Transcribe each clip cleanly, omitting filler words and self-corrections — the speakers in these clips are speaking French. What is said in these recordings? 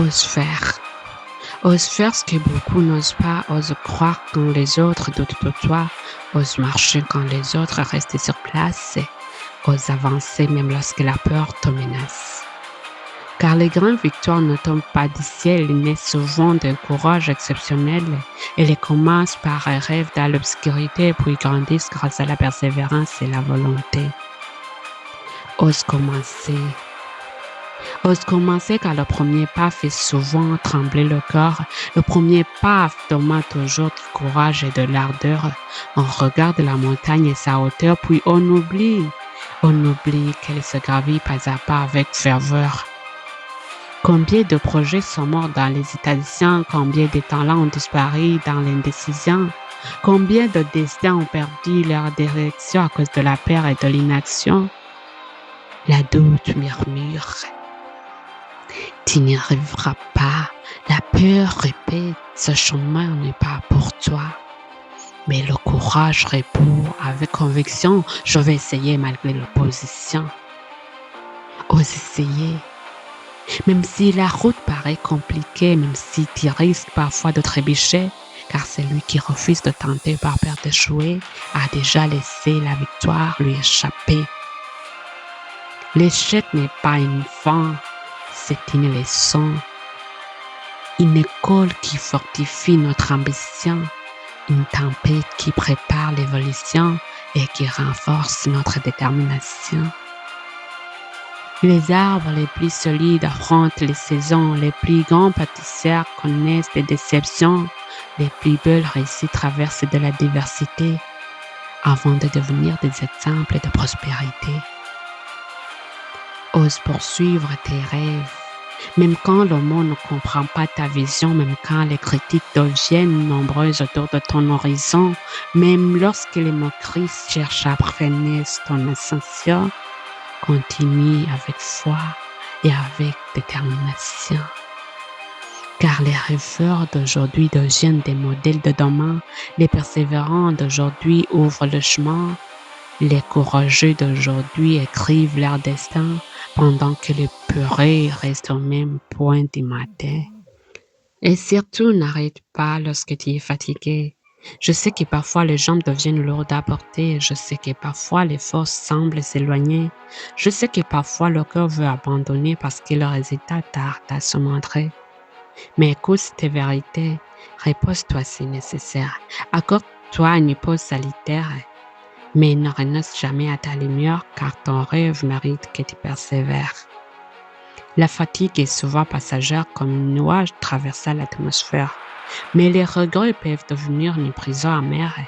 Ose faire. Ose faire ce que beaucoup n'osent pas. Ose croire quand les autres doutent de toi. Ose marcher quand les autres restent sur place. Ose avancer même lorsque la peur te menace. Car les grandes victoires ne tombent pas du ciel, elles naissent souvent d'un courage exceptionnel. Elles commencent par un rêve dans l'obscurité, puis grandissent grâce à la persévérance et la volonté. Ose commencer. Ose commencer car le premier pas fait souvent trembler le corps. Le premier pas demande toujours du courage et de l'ardeur. On regarde la montagne et sa hauteur, puis on oublie qu'elle se gravit pas à pas avec ferveur. Combien de projets sont morts dans l'hésitation, combien de talents ont disparu dans l'indécision, combien de destins ont perdu leur direction à cause de la peur et de l'inaction. La doute murmure. Tu n'y arriveras pas. La peur répète, ce chemin n'est pas pour toi. Mais le courage répond avec conviction, je vais essayer malgré l'opposition. Ose essayer. Même si la route paraît compliquée, même si tu risques parfois de trébucher, car celui qui refuse de tenter par peur d'échouer a déjà laissé la victoire lui échapper. L'échec n'est pas une fin, c'est une leçon. Une école qui fortifie notre ambition, une tempête qui prépare l'évolution et qui renforce notre détermination. Les arbres les plus solides affrontent les saisons, les plus grands pâtisseurs connaissent des déceptions, les plus belles réussites traversent de la diversité avant de devenir des exemples de prospérité. Ose poursuivre tes rêves, même quand le monde ne comprend pas ta vision, même quand les critiques deviennent nombreuses autour de ton horizon, même lorsque les moqueries cherchent à freiner ton ascension. Continue avec foi et avec détermination. Car les rêveurs d'aujourd'hui deviennent des modèles de demain. Les persévérants d'aujourd'hui ouvrent le chemin. Les courageux d'aujourd'hui écrivent leur destin pendant que les peureux restent au même point du matin. Et surtout, n'arrête pas lorsque tu es fatigué. Je sais que parfois les jambes deviennent lourdes à porter, je sais que parfois les forces semblent s'éloigner, je sais que parfois le cœur veut abandonner parce que le résultat tarde à se montrer. Mais écoute tes vérités, repose-toi si nécessaire, accorde-toi une pause solitaire, mais ne renonce jamais à ta lumière car ton rêve mérite que tu persévères. La fatigue est souvent passagère comme un nuage traversant l'atmosphère. Mais les regrets peuvent devenir une prison amère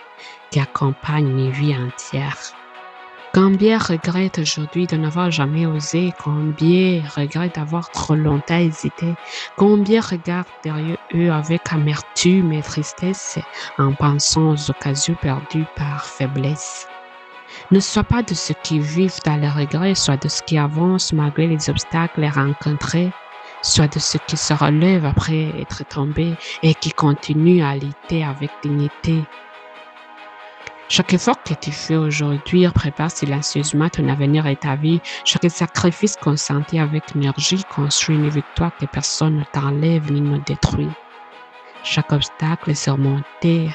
qui accompagne une vie entière. Combien regrettent aujourd'hui de n'avoir jamais osé, combien regrettent d'avoir trop longtemps hésité, combien regardent derrière eux avec amertume et tristesse en pensant aux occasions perdues par faiblesse. Ne sois pas de ceux qui vivent dans les regrets, sois de ceux qui avancent malgré les obstacles rencontrés. Sois de ceux qui se relèvent après être tombés et qui continuent à lutter avec dignité. Chaque effort que tu fais aujourd'hui prépare silencieusement ton avenir et ta vie. Chaque sacrifice consenti avec énergie construit une victoire que personne ne t'enlève ni ne détruit. Chaque obstacle surmonté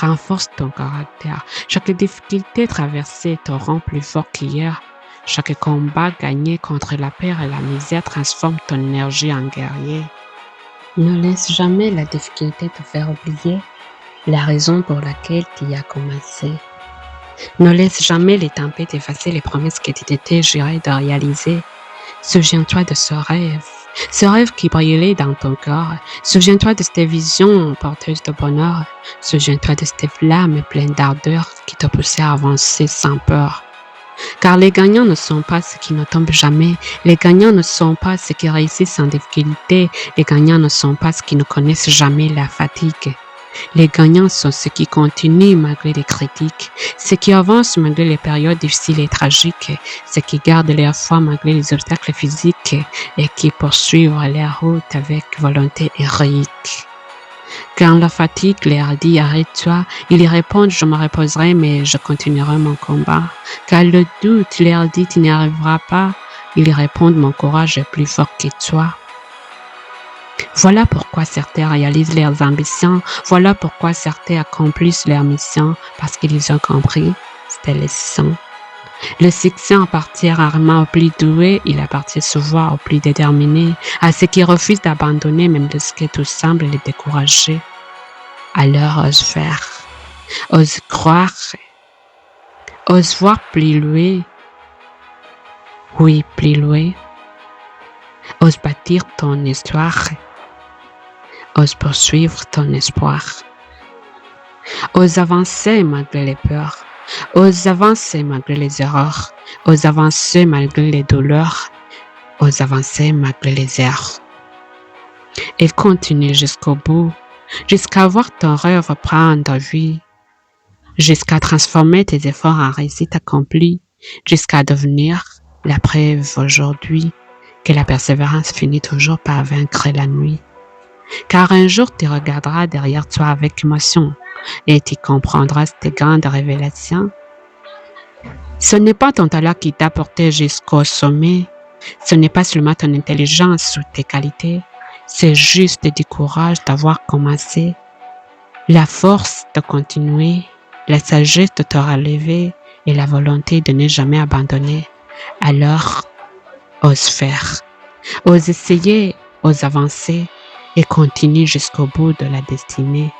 renforce ton caractère. Chaque difficulté traversée te rend plus fort qu'hier. Chaque combat gagné contre la peur et la misère transforme ton énergie en guerrier. Ne laisse jamais la difficulté te faire oublier la raison pour laquelle tu y as commencé. Ne laisse jamais les tempêtes effacer les promesses que tu t'étais juré de réaliser. Souviens-toi de ce rêve qui brillait dans ton corps. Souviens-toi de cette vision porteuse de bonheur. Souviens-toi de cette flamme pleine d'ardeur qui te poussait à avancer sans peur. Car les gagnants ne sont pas ceux qui ne tombent jamais. Les gagnants ne sont pas ceux qui réussissent sans difficulté. Les gagnants ne sont pas ceux qui ne connaissent jamais la fatigue. Les gagnants sont ceux qui continuent malgré les critiques, ceux qui avancent malgré les périodes difficiles et tragiques, ceux qui gardent leur foi malgré les obstacles physiques et qui poursuivent leur route avec volonté héroïque. Quand la fatigue leur dit « arrête-toi », ils répondent « je me reposerai mais je continuerai mon combat ». Quand le doute leur dit « tu n'y arriveras pas », ils répondent « mon courage est plus fort que toi ». Voilà pourquoi certains réalisent leurs ambitions, voilà pourquoi certains accomplissent leur mission, parce qu'ils ont compris, c'était les leçons. Le succès appartient rarement aux plus doués, il appartient souvent aux plus déterminés, à ceux qui refusent d'abandonner même lorsque tout semble les décourager. Alors ose faire, ose croire, ose voir plus loin, oui, plus loin. Ose bâtir ton histoire, ose poursuivre ton espoir. Ose avancer malgré les peurs, ose avancer malgré les erreurs, ose avancer malgré les douleurs, ose avancer malgré les erreurs. Et continue jusqu'au bout, jusqu'à voir ton rêve prendre vie, jusqu'à transformer tes efforts en réussite accomplie, jusqu'à devenir la preuve aujourd'hui que la persévérance finit toujours par vaincre la nuit. Car un jour tu regarderas derrière toi avec émotion et tu comprendras tes grandes révélations. Ce n'est pas ton talent qui t'a porté jusqu'au sommet, ce n'est pas seulement ton intelligence ou tes qualités, c'est juste du courage d'avoir commencé, la force de continuer, la sagesse de te relever et la volonté de ne jamais abandonner. Alors, ose faire, ose essayer, ose avancer et continue jusqu'au bout de la destinée.